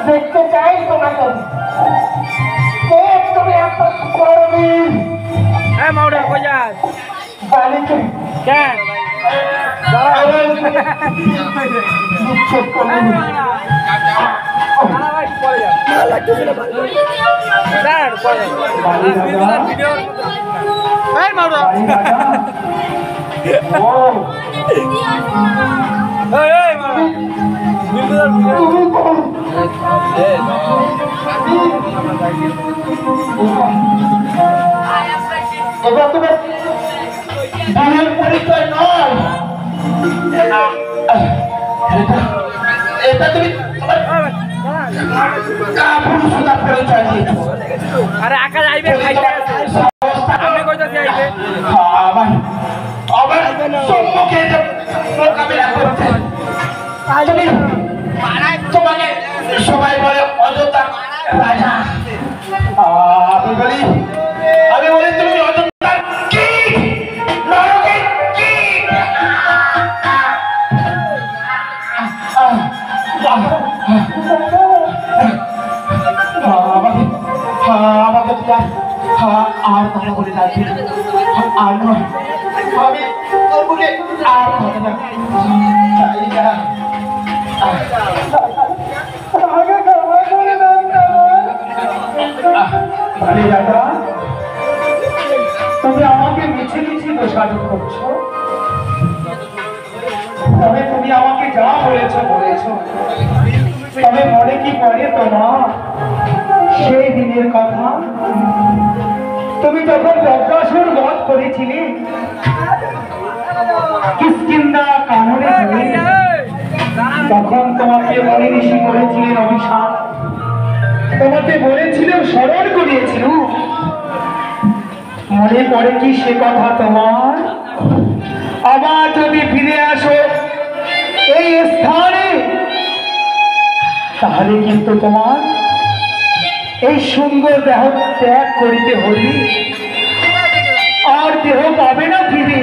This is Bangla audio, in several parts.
দেখতে চাই তোমাকে তুমি মাউডা কই যাস বালিকে কেন পরিচয় নয় এটা তুমি আরে আকাশ আইবে খাইতে আমি কইতাছি আইবে আমার সম্মুখে মোকাবিলা করতে তোমাকে সবাই বলে অযোধ্যা রাজা আমি বলি তুমি অযোধ্যা কি নরকে কি আমাকে আর কথা বলে যাচ্ছি আর নয় আমি তোর বুকে আর কথা না চাই না তুমি আমাকে মিছে মিছে দোষারোপ করছো তবে তুমি আমাকে যা বলেছো তবে মনে কি পড়ে তোমার সেই দিনের কথা তুমি যখন বজ্রাসুর বধ করেছিলে কিষ্কিন্ধা কাননে তখন তোমাকে মনে ঋষি করেছিলেন অভিশাপ তোমাকে বলেছিলেন স্মরণ করিয়েছিল মনে পড়ে কি সে কথা তোমার আবার যদি ফিরে আসো এই স্থানে তাহলে কিন্তু তোমার এই সুন্দর দেহ ত্যাগ করিতে হলি আর দেহ পাবে না ফিরে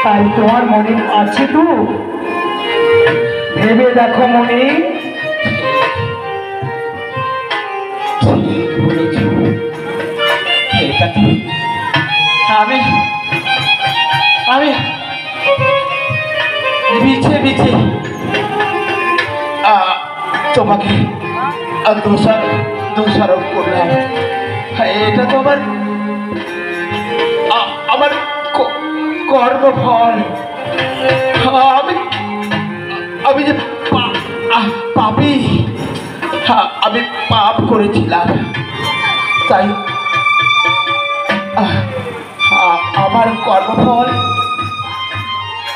তাই তোমার মনে আছে তো ভেবে দেখো মনে আমি আমি বিছে বিছে তোমাকে দোষারোপ করলাম এটা তো আমার কর্মফল আমি যে পাপী আমি পাপ করেছিলাম তাই আমার কর্মফল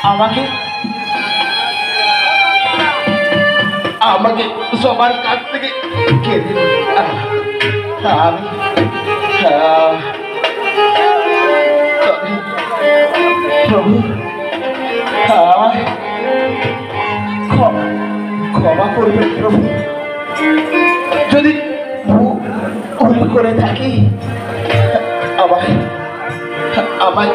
আমাকে সবার কাছ থেকে কেড়ে আমি প্রভু ক্ষমা করবেন প্রভু যদি ভুল করে থাকি আমায়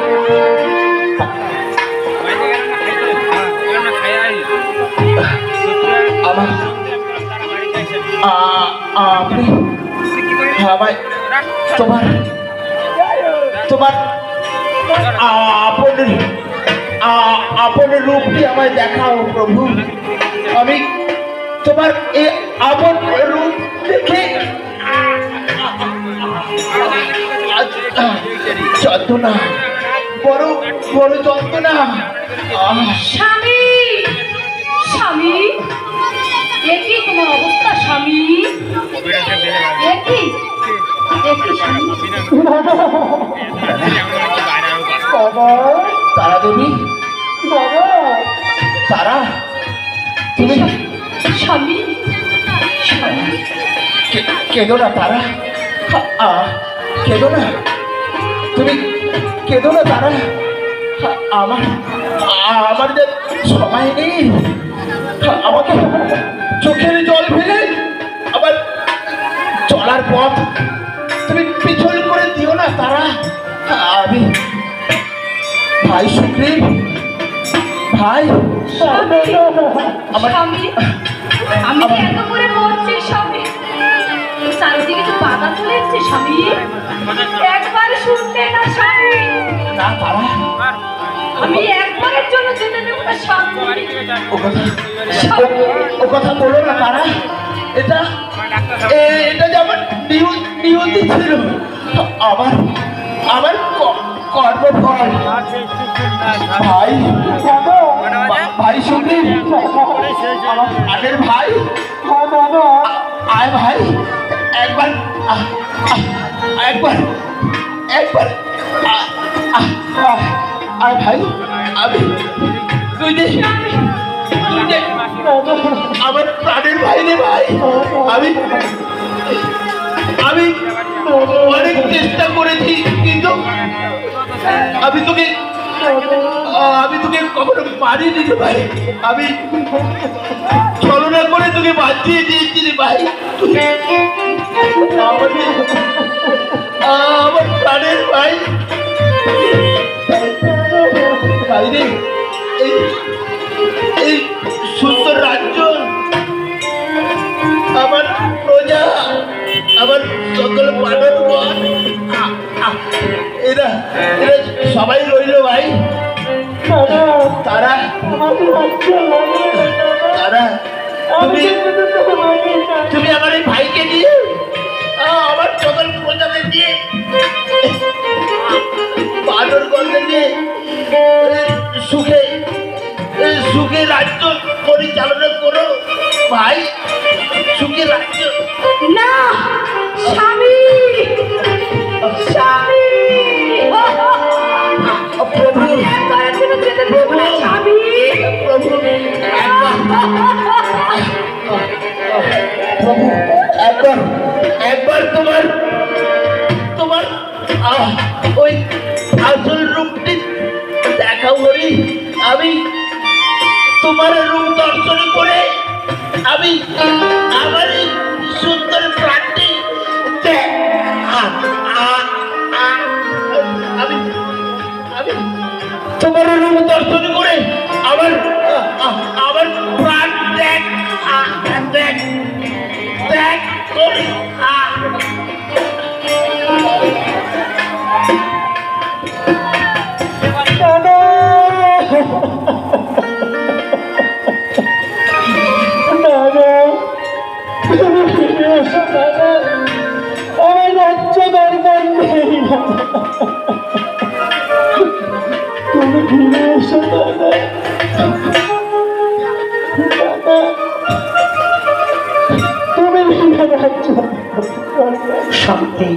আপনি আমায় তোমার আপন রূপটি আমায় দেখাও প্রভু আমি তোমার এই আপন রূপ দেখে যন্ত্রণা বড় বড় যন্ত্রণা স্বামী স্বামী একই তোমার অবস্থা স্বামী একই একটু স্বামী বাবা, তারা দেবী, বাবা, তারা তুমি স্বামী কেঁদো না তারা, কেঁদো না, তুমি কেঁদো না তারা। আমার আমার যে সময় নেই, আমাকে চোখের জল ফেলে আবার চলার পথ তুমি পিছল করে দিও না তারা। আমি ভাই সুগ্রীব, ভাই আমার স্বামী আমি যে এত করে বলছি স্বামী, চারিদিকে তো বাধা চলে এসছে স্বামী, একবার শুনতে না স্বামী, না তারা, আমি একবারের জন্য যেতে দেব না স্বামী। ও কথা বলো না তারা। এটা এটা যে আমার নিয়তি ছিল, আমার আমার কর্মফল। ভাই, ভাই সুন্দর, আমার আগের ভাই, আয় ভাই, একবার একবার একবার আয় ভাই। আমি তুই যে আমার প্রাণের ভাই রে ভাই। আমি আমি অনেক চেষ্টা করেছি, কিন্তু আমি তোকে কখনো পারিনি রে ভাই। আমি ছলনা করে তোকে বাঁচিয়ে দিয়েছি রে ভাই। আমার প্রাণের ভাই, ভাই রে, এই সুন্দর রাজ্য, আমার প্রজা, আমার সকল মানবগণ, এরা এরা সবাই রইল ভাই। তারা তারা তুমি তুমি আমার এই ভাইকে দিয়ে, আমার সকল প্রজাদের দিয়ে, বানরগণকে দিয়ে সুখে সুখে রাজ্য পরিচালনা করো ভাই, সুখে রাজ্য। না স্বামী, স্বামী প্রভু, একবারের জন্য যেতে দেব না স্বামী। প্রভু, প্রভু, একবার একবার তোমার তোমার ওই আসল রূপটি দেখাও হরি। আমি তোমার রূপ দর্শন করে আমি আমার এই সুন্দর প্রাণটি আমি আমি তোমার রূপ দর্শন করে আমার আমার প্রাণ ত্যাগ ত্যাগ ত্যাগ করি। আমার রাজ্য দরকার নেই, তুমি ফিরে এসো দাদা। তুমি রাজ্য শান্তি,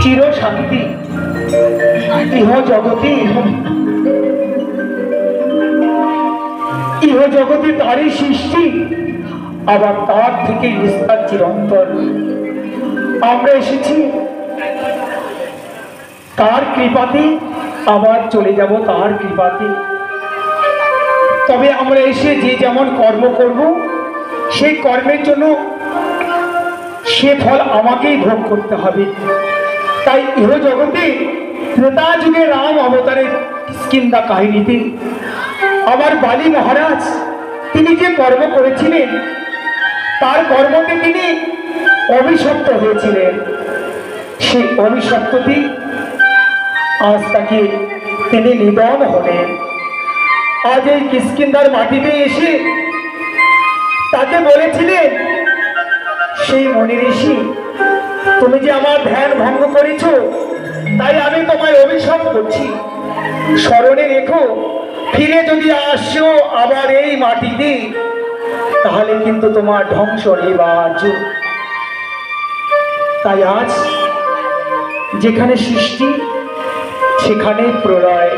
চির শান্তি ইহ জগতে, ইহ জগতে তারই সৃষ্টি, আবার তার থেকে নিস্তার চিরন্তর। আমরা এসেছি তার কৃপাতে, আবার চলে যাব তার কৃপাতে। তবে আমরা এসে যে যেমন কর্ম করব, সেই কর্মের জন্য সে ফল আমাকেই ভোগ করতে হবে। তাই ইহ জগতে ত্রেতা যুগে রাম অবতারের কিস্কিন্ধা কাহিনীতে আমার বালি মহারাজ তিনি যে কর্ম করেছিলেন, তার কর্মতে তিনি অভিশপ্ত হয়েছিলেন। সেই অভিশপ্তটি আজ তাকে তিনি নিধন হলেন। আজ এই কিষ্কিন্ধার মাটিতে এসে তাকে বলেছিলেন, সেই মনি ঋষি, তুমি যে আমার ধ্যান ভঙ্গ করেছ, তাই আমি তোমায় অভিশাপ করছি। স্মরণে রেখো, ফিরে যদি আসো আবার এই মাটিতে, তাহলে কিন্তু তোমার ধ্বংস নির্বাচ। তাই আজ যেখানে সৃষ্টি সেখানে প্রলয়।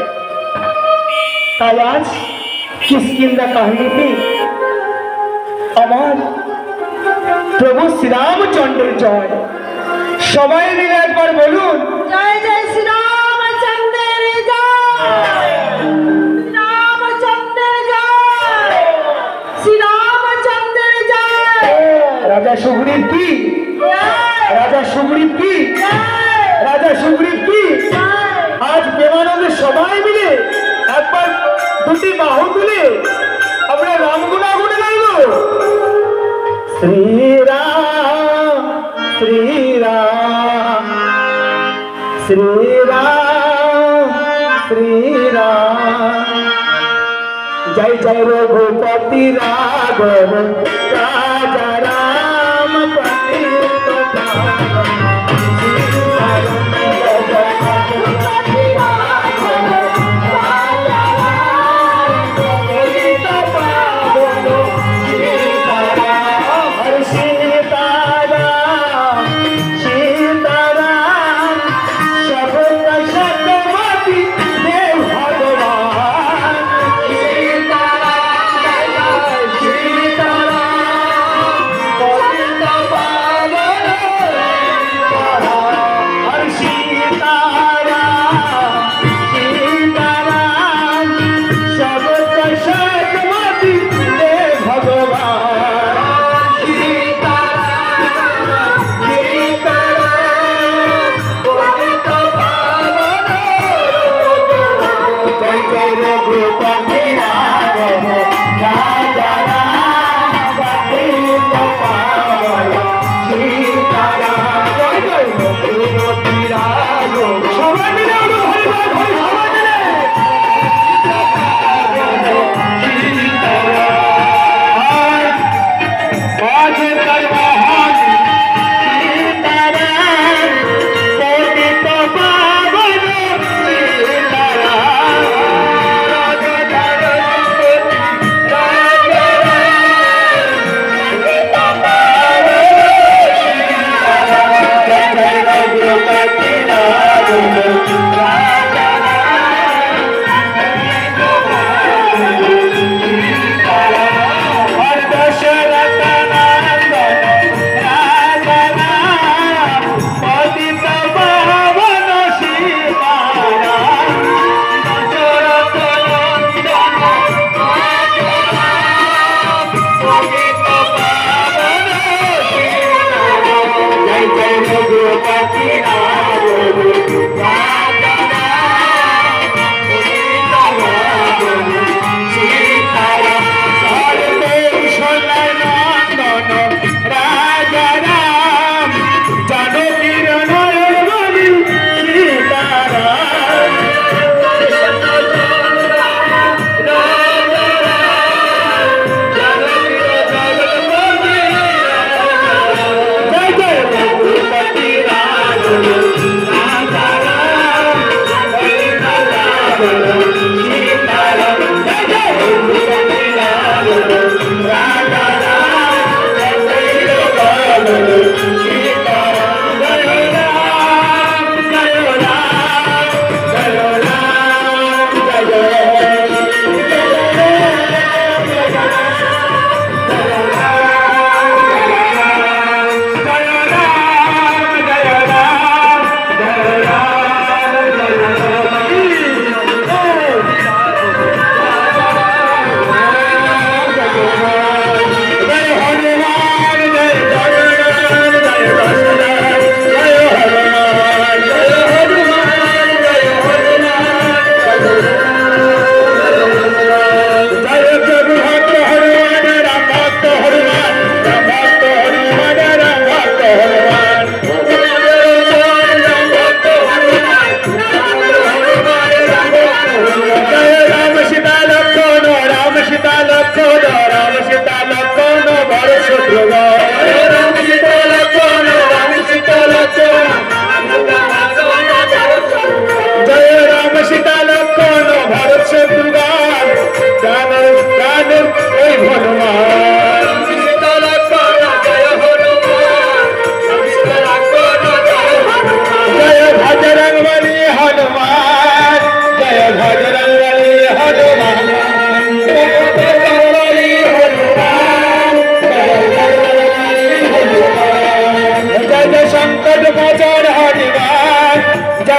তাই আজ কিষ্কিন্ধা কাহিনীতে আমার প্রভু শ্রীরামচন্দ্রের জয়। সবাই মিলে একবার বলুন, জয় জয় শ্রীরামচন্দ্রের জয়, শ্রীরামচন্দ্রের জয়, শ্রীরামচন্দ্রের জয়। রাজা সুগ্রীব কি, রাজা সুগ্রীব কি, রাজা সুগ্রীব কি। আজ প্রেমানন্দে সবাই মিলে একবার দুটি বাহু তুলে আমরা রাম গুণাগুণ গাইব। শ্রীরাম শ্রীরাম শ্রীরাম শ্রীরাম, জয় জয় রঘুপতি রাঘব রাজা রাম পতিত পাবন।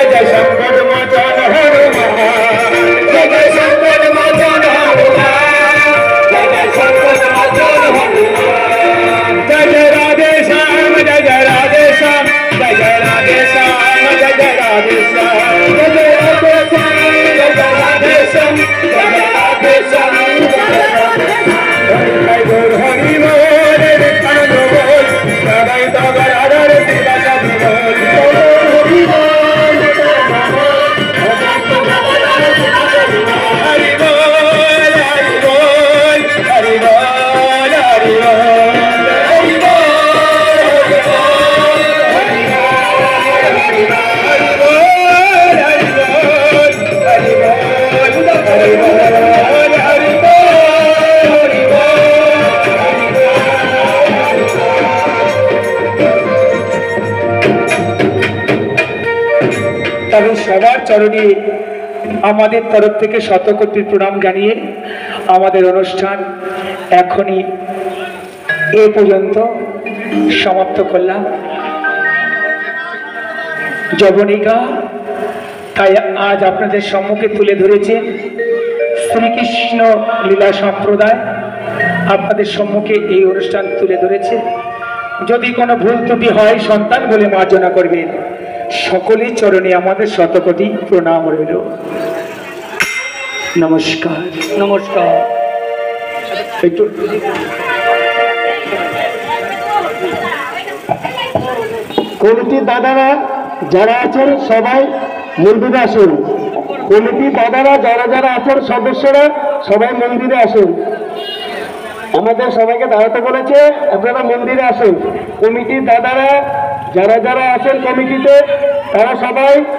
জয় জয় সংকট মোচন হনুমান জয় জয় সংকট মোচন হনুমান জয় জয় সংকট মোচন হনুমান জয় জয় রাধে শ্যাম জয় জয় রাধে শ্যাম জয় জয় রাধে শ্যাম জয় জয় রাধে শ্যাম জয় জয় রাধে শ্যাম জয় জয় রাধে শ্যাম জয় জয় রাধে শ্যাম জয় গৌর হরি বল আনন্দ বল সবাই তবে রাধার শিবা কবি বল হরি বল হরি বল হরি বল হরি বল হরি তবে সবার চরণে আমাদের তরফ থেকে শতকোটি প্রণাম জানিয়ে আমাদের অনুষ্ঠান এখনই এ পর্যন্ত সমাপ্ত করলাম। যবনিকা তাই আজ আপনাদের সম্মুখে তুলে ধরেছে শ্রীকৃষ্ণ লীলা সম্প্রদায় আপনাদের সম্মুখে এই অনুষ্ঠান তুলে ধরেছে। যদি কোনো ভুল ত্রুটি হয় সন্তান বলে মার্জনা করবেন। সকলের চরণে আমাদের শতকোটি প্রণাম রইল। নমস্কার। নমস্কার। একটু কমিটির দাদারা যারা আছেন সবাই মন্দিরে আসুন। কমিটির দাদারা যারা যারা আছেন সদস্যরা সবাই মন্দিরে আসুন। আমাদের সবাইকে দাঁড়াতে বলেছে, আপনারা মন্দিরে আসুন। কমিটির দাদারা যারা যারা আছেন কমিটিতে তারা সবাই